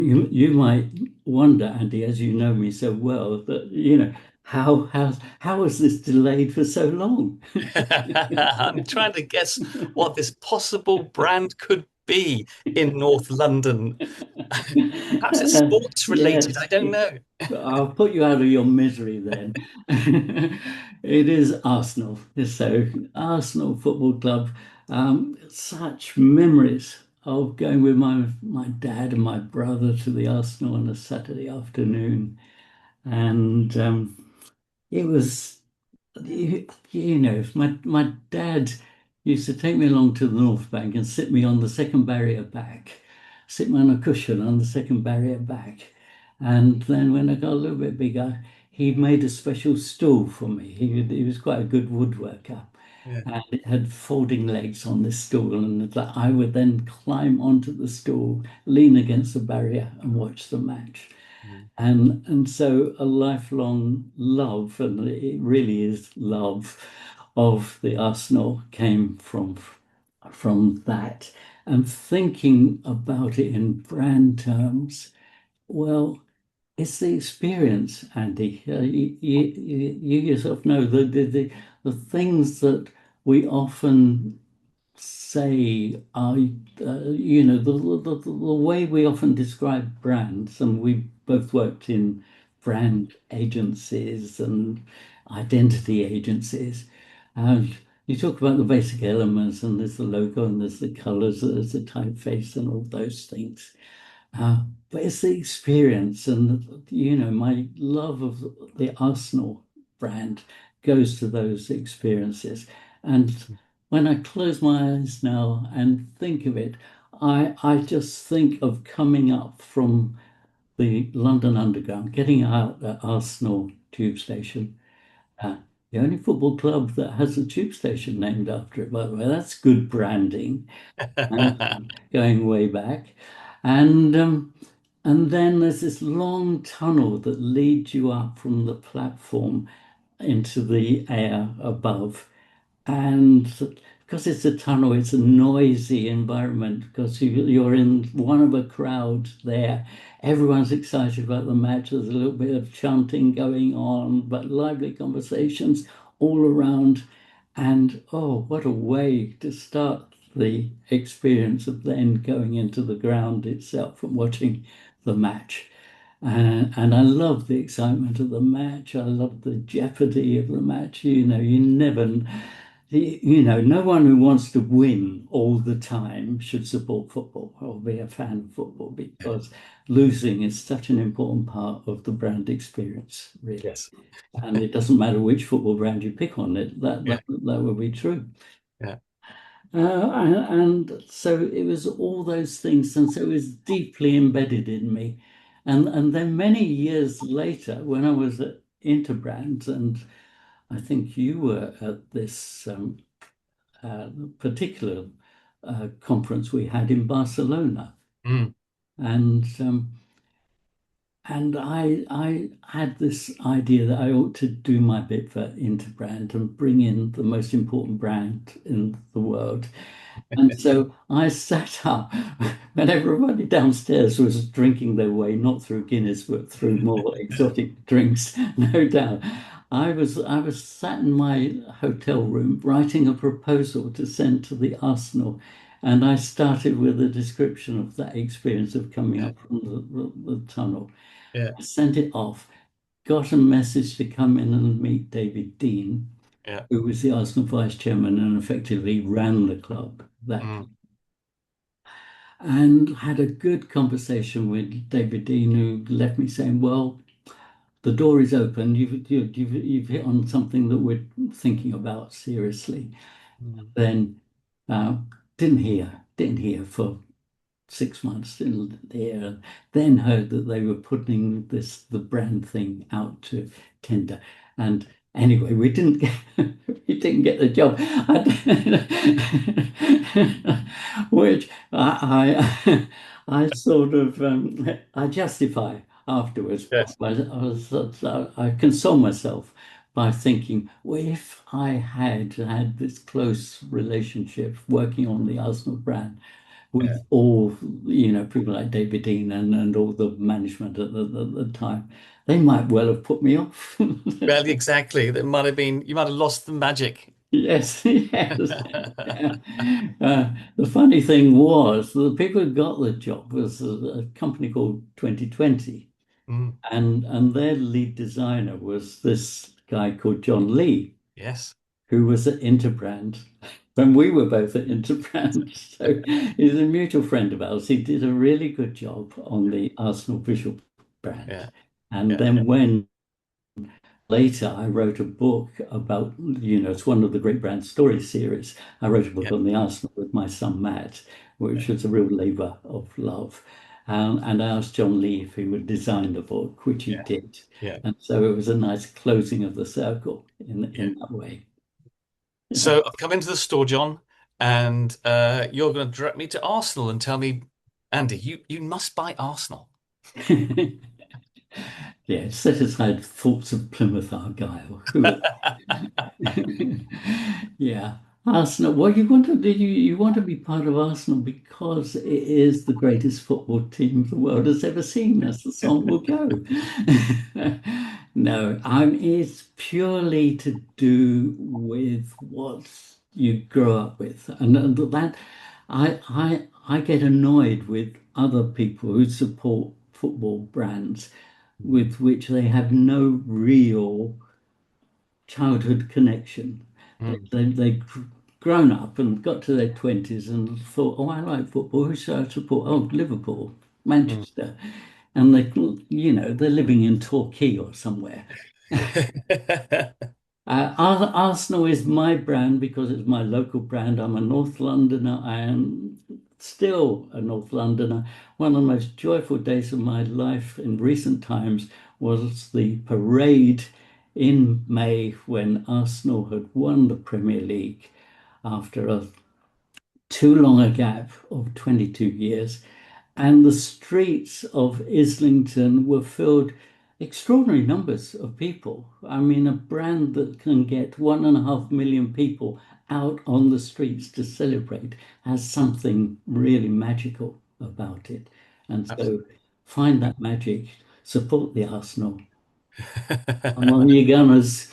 You might wonder, Andy, as you know me so well, that how was this delayed for so long? I'm trying to guess what this possible brand could be in North London. Perhaps it's sports related. I Yes, don't know. I'll put you out of your misery then. It is Arsenal. So, Arsenal Football Club. Such memories of going with my dad and my brother to the Arsenal on a Saturday afternoon. And it was, my dad used to take me along to the North Bank and sit me on the second barrier back, sit me on a cushion on the second barrier back. And then when I got a little bit bigger, he made a special stool for me. He was quite a good woodworker. Yeah. And it had folding legs on this stool, and that I would then climb onto the stool, lean against the barrier, and watch the match. Mm. And so a lifelong love, and it really is love, of the Arsenal came from that. And thinking about it in brand terms, well, it's the experience, Andy. You yourself know the things that we often say are, the way we often describe brands, and we both worked in brand agencies and identity agencies. And you talk about the basic elements, and there's the logo, and there's the colors, there's the typeface, and all those things. Uh, but it's the experience, and my love of the Arsenal brand goes to those experiences. And when I close my eyes now and think of it, I just think of coming up from the London Underground, getting out at Arsenal tube station. Uh, the only football club that has a tube station named after it, by the way. That's good branding, uh, going way back. And then there's this long tunnel that leads you up from the platform into the air above. And because it's a tunnel, it's a noisy environment because you're in one of a crowd there. Everyone's excited about the match. There's a little bit of chanting going on, but lively conversations all around. And oh, what a way to start the experience of then going into the ground itself and watching the match. And I love the excitement of the match. I love the jeopardy of the match. You never, no one who wants to win all the time should support football or be a fan of football because losing is such an important part of the brand experience, really. Yes. And it doesn't matter which football brand you pick on it, Yeah. that will be true. Yeah. And so it was all those things, and so it was deeply embedded in me. And then many years later, when I was at Interbrand, and I think you were at this uh, particular conference we had in Barcelona, Mm. and I had this idea that I ought to do my bit for Interbrand and bring in the most important brand in the world. And so I sat up when everybody downstairs was drinking their way, not through Guinness, but through more exotic drinks, no doubt. I was sat in my hotel room writing a proposal to send to the Arsenal. And I started with a description of that experience of coming Yeah. up from the tunnel. Yeah. I sent it off, got a message to come in and meet David Dean, Yeah. who was the Arsenal vice chairman and effectively ran the club that, Mm. and had a good conversation with David Dean, who left me saying, "Well, the door is open. You've hit on something that we're thinking about seriously." Mm. Then uh, didn't hear for 6 months, didn't hear. Then heard that they were putting the brand thing out to tender, and anyway, we didn't get the job. Which I sort of I justify afterwards. Yes. I console myself by thinking, well, if I had had this close relationship working on the Arsenal brand, Yeah. with all, people like David Dean and all the management at the time. They might well have put me off. Well, exactly. That might have been, you might have lost the magic. Yes, yes. Yeah. The funny thing was, the people who got the job was a company called 2020, Mm, and their lead designer was this guy called John Lee, yes. who was at Interbrand when we were both at Interbrand. So he's a mutual friend of ours. He did a really good job on the Arsenal visual brand. Yeah. And Yeah. then when later I wrote a book about, it's one of the Great Brand Story series. I wrote a book Yeah. on the Arsenal with my son Matt, which Yeah. was a real labor of love. And I asked John Lee if he would design the book, which he Yeah. did. Yeah. And so it was a nice closing of the circle Yeah. in that way. Yeah. So I've come into the store, John, and you're going to direct me to Arsenal and tell me, Andy, you must buy Arsenal. Yeah, set aside thoughts of Plymouth Argyle. Yeah, Arsenal. Well, you want to be part of Arsenal because it is the greatest football team the world has ever seen, as the song will go. No, it's purely to do with what you grow up with, and that I get annoyed with other people who support football brands with which they have no real childhood connection. Mm, They've grown up and got to their 20s and thought, oh, I like football. Who should I support? Oh, Liverpool, mm. Manchester. And they're living in Torquay or somewhere. Arsenal is my brand because it's my local brand. I'm a North Londoner. I am still a North Londoner. One of the most joyful days of my life in recent times was the parade in May when Arsenal had won the Premier League after a too long a gap of 22 years. And the streets of Islington were filled extraordinary numbers of people. I mean, a brand that can get 1.5 million people out on the streets to celebrate has something really magical about it. And so Absolutely. find that magic, support the Arsenal. I'm on your gunners.